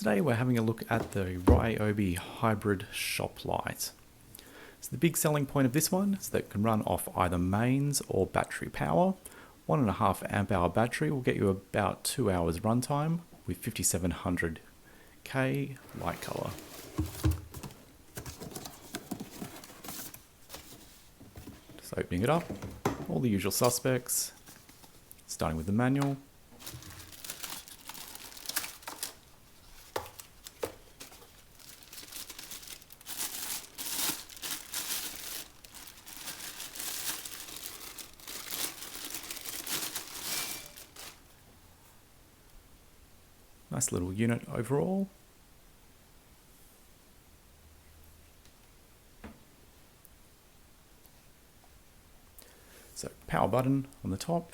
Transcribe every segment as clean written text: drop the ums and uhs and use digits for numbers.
Today we're having a look at the Ryobi Hybrid Shoplight. So the big selling point of this one is that it can run off either mains or battery power. 1.5 amp hour battery will get you about 2 hours runtime with 5700K light color. Just opening it up, all the usual suspects, starting with the manual. Nice little unit overall. So power button on the top,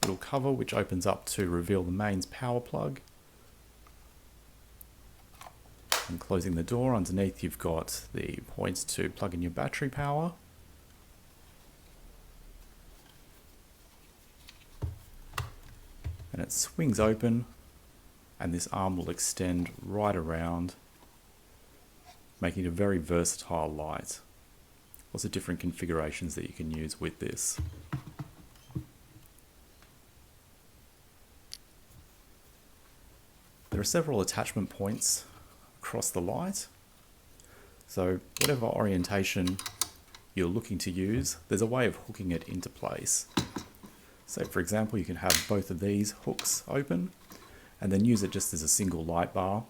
little cover which opens up to reveal the mains power plug. And closing the door, underneath you've got the points to plug in your battery power. And it swings open, and this arm will extend right around, making it a very versatile light. Lots of different configurations that you can use with this. There are several attachment points across the light, so whatever orientation you're looking to use, there's a way of hooking it into place. So for example, you can have both of these hooks open and then use it just as a single light bar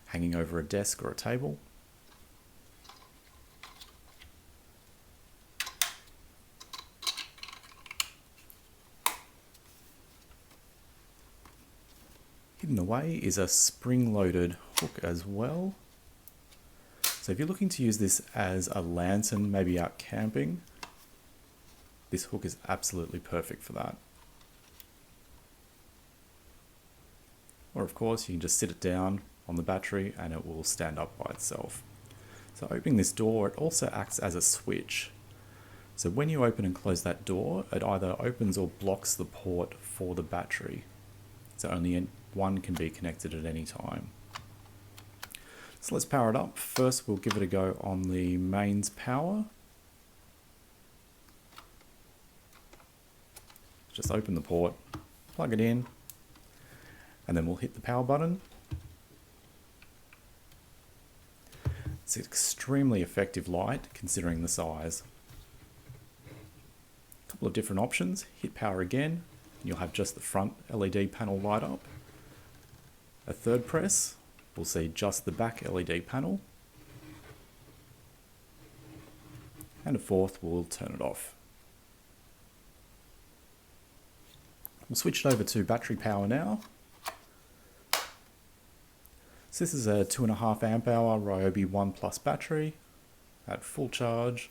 hanging over a desk or a table. Hidden away is a spring-loaded hook as well. So if you're looking to use this as a lantern, maybe out camping, this hook is absolutely perfect for that. Or of course you can just sit it down on the battery and it will stand up by itself. So opening this door, it also acts as a switch. So when you open and close that door, it either opens or blocks the port for the battery. So only one can be connected at any time. So let's power it up. First we'll give it a go on the mains power. Just open the port, plug it in, and then we'll hit the power button. It's an extremely effective light considering the size. A couple of different options. Hit power again, and you'll have just the front LED panel light up. A third press, we'll see just the back LED panel. And a fourth, we'll turn it off. We'll switch it over to battery power now. So this is a 2.5 amp hour Ryobi One Plus battery at full charge.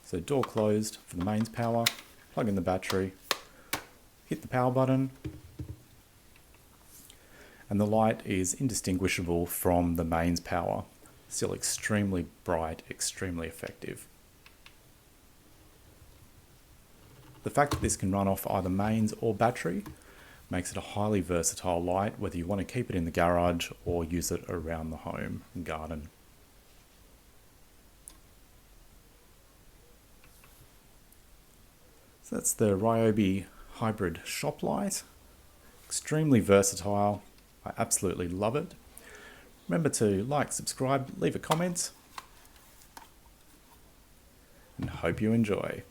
So door closed for the mains power, plug in the battery, hit the power button, and the light is indistinguishable from the mains power. Still extremely bright, extremely effective. The fact that this can run off either mains or battery makes it a highly versatile light, whether you want to keep it in the garage or use it around the home and garden. So that's the Ryobi Hybrid Shoplight. Extremely versatile. I absolutely love it. Remember to like, subscribe, leave a comment, and hope you enjoy.